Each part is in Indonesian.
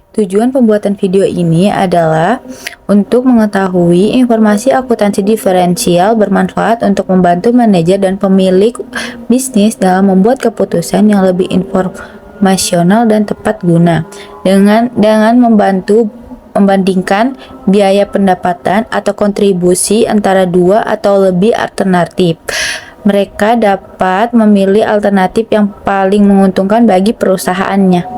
Tujuan pembuatan video ini adalah untuk mengetahui informasi akuntansi diferensial bermanfaat untuk membantu manajer dan pemilik bisnis dalam membuat keputusan yang lebih informasional dan tepat guna. Dengan membantu membandingkan biaya pendapatan atau kontribusi antara dua atau lebih alternatif. Mereka dapat memilih alternatif yang paling menguntungkan bagi perusahaannya.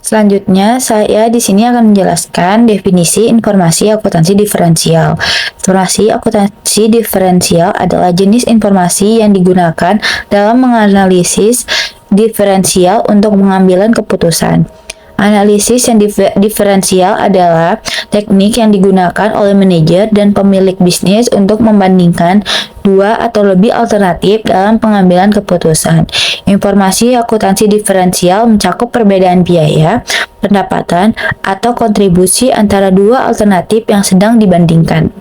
Selanjutnya, saya di sini akan menjelaskan definisi informasi akuntansi diferensial. Informasi akuntansi diferensial adalah jenis informasi yang digunakan dalam menganalisis diferensial untuk pengambilan keputusan. Analisis yang diferensial adalah teknik yang digunakan oleh manajer dan pemilik bisnis untuk membandingkan dua atau lebih alternatif dalam pengambilan keputusan. Informasi akuntansi diferensial mencakup perbedaan biaya, pendapatan, atau kontribusi antara dua alternatif yang sedang dibandingkan.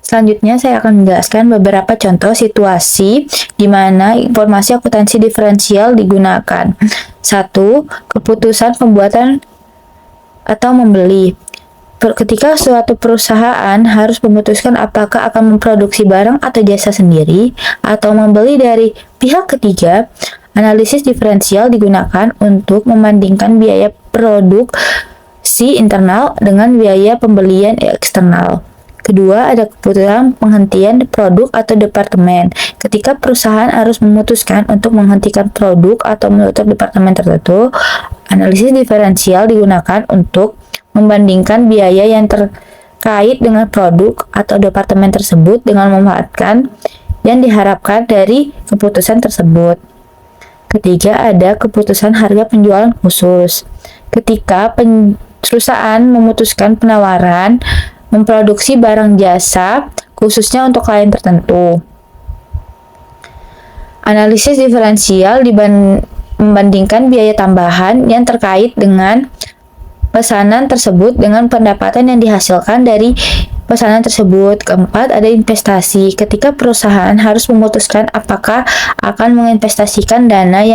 Selanjutnya saya akan menjelaskan beberapa contoh situasi di mana informasi akuntansi diferensial digunakan. 1. Keputusan pembuatan atau membeli. Ketika suatu perusahaan harus memutuskan apakah akan memproduksi barang atau jasa sendiri atau membeli dari pihak ketiga, analisis diferensial digunakan untuk membandingkan biaya produksi internal dengan biaya pembelian eksternal. Kedua, ada keputusan penghentian produk atau departemen. Ketika perusahaan harus memutuskan untuk menghentikan produk atau menutup departemen tertentu, analisis diferensial digunakan untuk membandingkan biaya yang terkait dengan produk atau departemen tersebut dengan memanfaatkan yang diharapkan dari keputusan tersebut. Ketiga, ada keputusan harga penjualan khusus. Ketika perusahaan memutuskan penawaran memproduksi barang jasa khususnya untuk klien tertentu. Analisis diferensial membandingkan biaya tambahan yang terkait dengan pesanan tersebut dengan pendapatan yang dihasilkan dari pesanan tersebut. Keempat, ada investasi. Ketika perusahaan harus memutuskan apakah akan menginvestasikan dana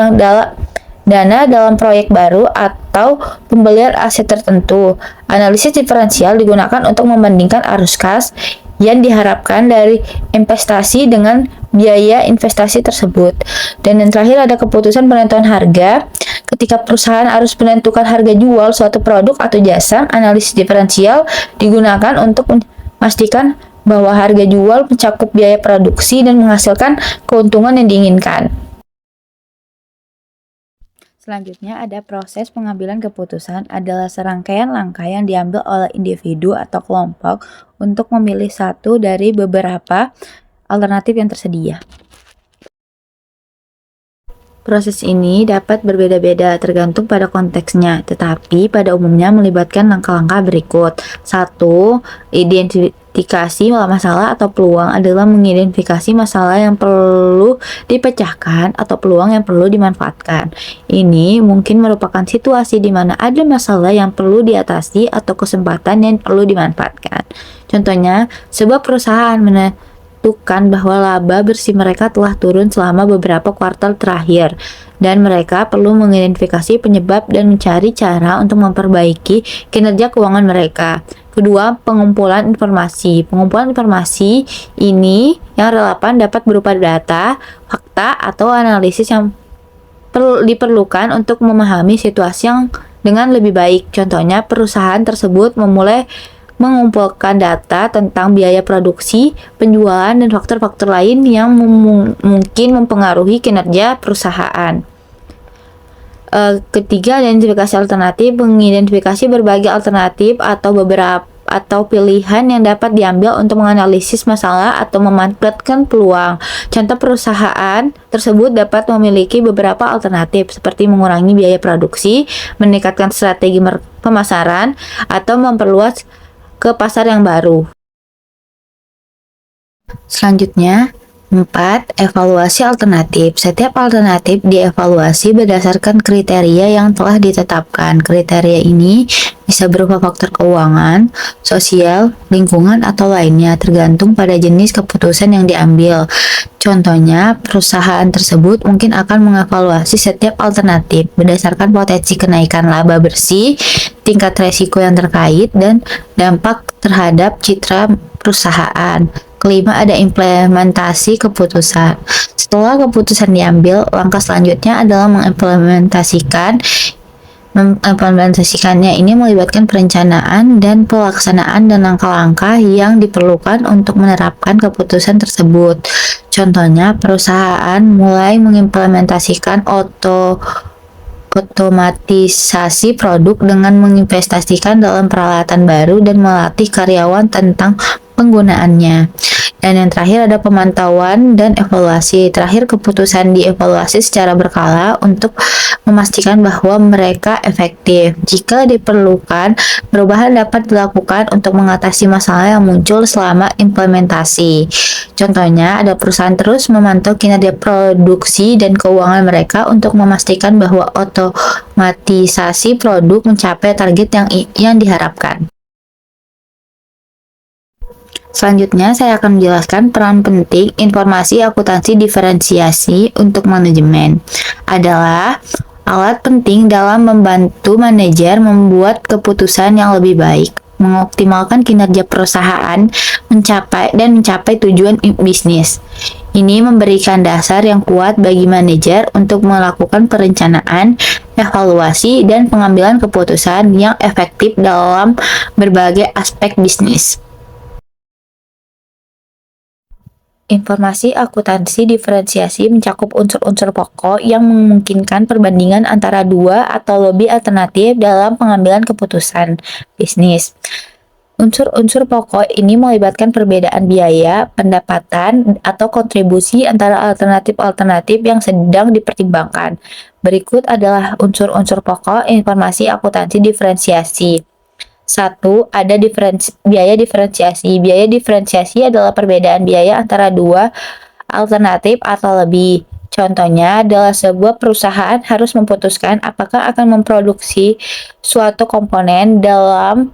dalam proyek baru atau pembelian aset tertentu. Analisis diferensial digunakan untuk membandingkan arus kas yang diharapkan dari investasi dengan biaya investasi tersebut. Dan yang terakhir ada keputusan penentuan harga. Ketika perusahaan harus menentukan harga jual suatu produk atau jasa, analisis diferensial digunakan untuk memastikan bahwa harga jual mencakup biaya produksi dan menghasilkan keuntungan yang diinginkan. Selanjutnya ada proses pengambilan keputusan adalah serangkaian langkah yang diambil oleh individu atau kelompok untuk memilih satu dari beberapa alternatif yang tersedia. Proses ini dapat berbeda-beda tergantung pada konteksnya, tetapi pada umumnya melibatkan langkah-langkah berikut. 1. Identifikasi masalah atau peluang adalah mengidentifikasi masalah yang perlu dipecahkan atau peluang yang perlu dimanfaatkan. Ini mungkin merupakan situasi di mana ada masalah yang perlu diatasi atau kesempatan yang perlu dimanfaatkan. Contohnya, sebuah perusahaan menentukan bahwa laba bersih mereka telah turun selama beberapa kuartal terakhir dan mereka perlu mengidentifikasi penyebab dan mencari cara untuk memperbaiki kinerja keuangan mereka. Kedua, pengumpulan informasi. Pengumpulan informasi ini yang relevan dapat berupa data, fakta, atau analisis yang diperlukan untuk memahami situasi yang dengan lebih baik. Contohnya, perusahaan tersebut memulai mengumpulkan data tentang biaya produksi, penjualan, dan faktor-faktor lain yang mungkin mempengaruhi kinerja perusahaan. Ketiga, identifikasi alternatif. Mengidentifikasi berbagai alternatif atau pilihan yang dapat diambil untuk menganalisis masalah atau memanfaatkan peluang. Contoh, perusahaan tersebut dapat memiliki beberapa alternatif seperti mengurangi biaya produksi, meningkatkan strategi pemasaran, atau memperluas ke pasar yang baru. Selanjutnya, 4. Evaluasi alternatif. Setiap alternatif dievaluasi berdasarkan kriteria yang telah ditetapkan. Kriteria ini Bisa berupa faktor keuangan, sosial, lingkungan, atau lainnya, tergantung pada jenis keputusan yang diambil. Contohnya, perusahaan tersebut mungkin akan mengevaluasi setiap alternatif berdasarkan potensi kenaikan laba bersih, tingkat resiko yang terkait, dan dampak terhadap citra perusahaan. Kelima, ada implementasi keputusan. Setelah keputusan diambil, langkah selanjutnya adalah mengimplementasikannya. Ini melibatkan perencanaan dan pelaksanaan dan langkah-langkah yang diperlukan untuk menerapkan keputusan tersebut. Contohnya, perusahaan mulai mengimplementasikan otomatisasi produk dengan menginvestasikan dalam peralatan baru dan melatih karyawan tentang penggunaannya. Dan yang terakhir ada pemantauan dan evaluasi. Terakhir, keputusan dievaluasi secara berkala untuk memastikan bahwa mereka efektif. Jika diperlukan, perubahan dapat dilakukan untuk mengatasi masalah yang muncul selama implementasi. Contohnya, ada perusahaan terus memantau kinerja produksi dan keuangan mereka untuk memastikan bahwa otomatisasi produk mencapai target yang diharapkan. Selanjutnya, saya akan menjelaskan peran penting informasi akuntansi diferensiasi untuk manajemen. Adalah alat penting dalam membantu manajer membuat keputusan yang lebih baik, mengoptimalkan kinerja perusahaan, mencapai tujuan bisnis. Ini memberikan dasar yang kuat bagi manajer untuk melakukan perencanaan, evaluasi, dan pengambilan keputusan yang efektif dalam berbagai aspek bisnis. Informasi akuntansi diferensiasi mencakup unsur-unsur pokok yang memungkinkan perbandingan antara dua atau lebih alternatif dalam pengambilan keputusan bisnis. Unsur-unsur pokok ini melibatkan perbedaan biaya, pendapatan, atau kontribusi antara alternatif-alternatif yang sedang dipertimbangkan. Berikut adalah unsur-unsur pokok informasi akuntansi diferensiasi. 1. Ada biaya diferensiasi. Biaya diferensiasi adalah perbedaan biaya antara dua alternatif atau lebih. Contohnya adalah sebuah perusahaan harus memutuskan apakah akan memproduksi suatu komponen dalam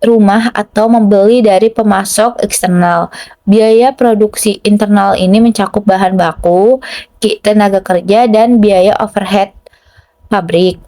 rumah atau membeli dari pemasok eksternal. Biaya produksi internal ini mencakup bahan baku, tenaga kerja, dan biaya overhead pabrik.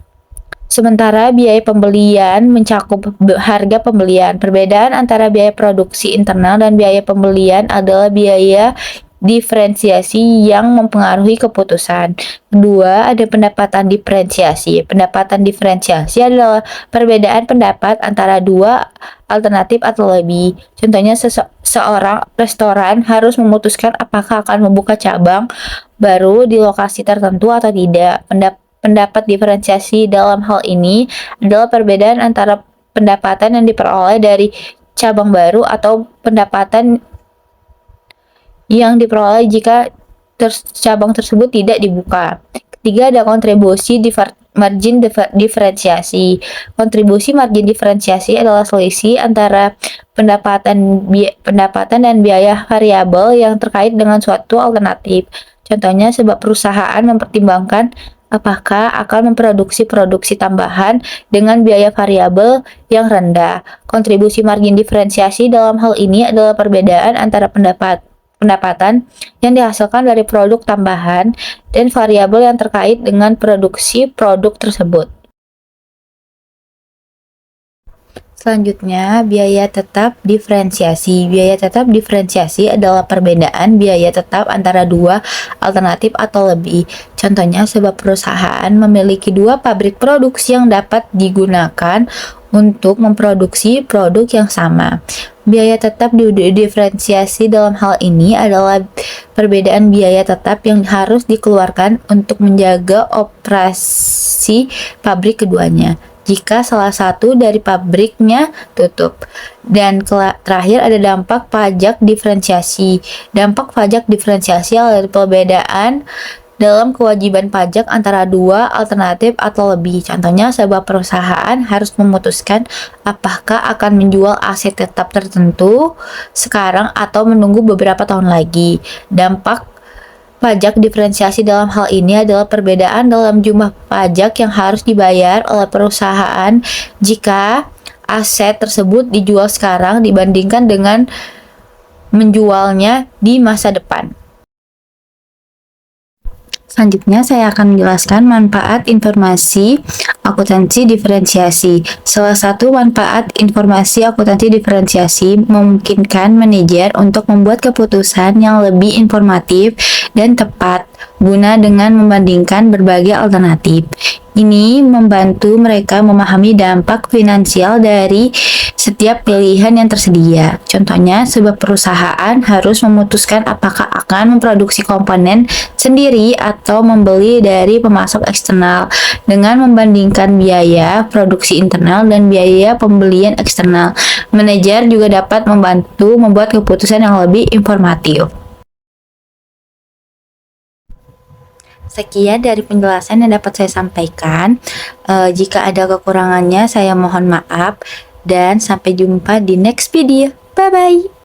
Sementara biaya pembelian mencakup harga pembelian. Perbedaan antara biaya produksi internal dan biaya pembelian adalah biaya diferensiasi yang mempengaruhi keputusan. Kedua, ada pendapatan diferensiasi. Pendapatan diferensiasi adalah perbedaan pendapat antara dua alternatif atau lebih. Contohnya, seorang restoran harus memutuskan apakah akan membuka cabang baru di lokasi tertentu atau tidak. Pendapat diferensiasi dalam hal ini adalah perbedaan antara pendapatan yang diperoleh dari cabang baru atau pendapatan yang diperoleh jika cabang tersebut tidak dibuka. Ketiga, ada kontribusi margin diferensiasi. Kontribusi margin diferensiasi adalah selisih antara pendapatan dan biaya variabel yang terkait dengan suatu alternatif. Contohnya, sebab perusahaan mempertimbangkan apakah akan memproduksi produksi tambahan dengan biaya variabel yang rendah. Kontribusi margin diferensiasi dalam hal ini adalah perbedaan antara pendapatan yang dihasilkan dari produk tambahan dan variabel yang terkait dengan produksi produk tersebut. Selanjutnya, biaya tetap diferensiasi. Biaya tetap diferensiasi adalah perbedaan biaya tetap antara dua alternatif atau lebih. Contohnya, sebuah perusahaan memiliki dua pabrik produksi yang dapat digunakan untuk memproduksi produk yang sama. Biaya tetap diferensiasi dalam hal ini adalah perbedaan biaya tetap yang harus dikeluarkan untuk menjaga operasi pabrik keduanya jika salah satu dari pabriknya tutup. Dan terakhir ada dampak pajak diferensiasi. Dampak pajak diferensiasi adalah perbedaan dalam kewajiban pajak antara dua alternatif atau lebih. Contohnya, sebuah perusahaan harus memutuskan apakah akan menjual aset tetap tertentu sekarang atau menunggu beberapa tahun lagi. Dampak Pajak diferensiasi dalam hal ini adalah perbedaan dalam jumlah pajak yang harus dibayar oleh perusahaan jika aset tersebut dijual sekarang dibandingkan dengan menjualnya di masa depan. Selanjutnya saya akan menjelaskan manfaat informasi akuntansi diferensiasi. Salah satu manfaat informasi akuntansi diferensiasi memungkinkan manajer untuk membuat keputusan yang lebih informatif dan tepat guna dengan membandingkan berbagai alternatif. Ini membantu mereka memahami dampak finansial dari setiap pilihan yang tersedia. Contohnya, sebuah perusahaan harus memutuskan apakah akan memproduksi komponen sendiri atau membeli dari pemasok eksternal. Dengan membandingkan biaya produksi internal dan biaya pembelian eksternal, manajer juga dapat membantu membuat keputusan yang lebih informatif. Sekian dari penjelasan yang dapat saya sampaikan. Jika ada kekurangannya, saya mohon maaf. Dan sampai jumpa di next video. Bye-bye.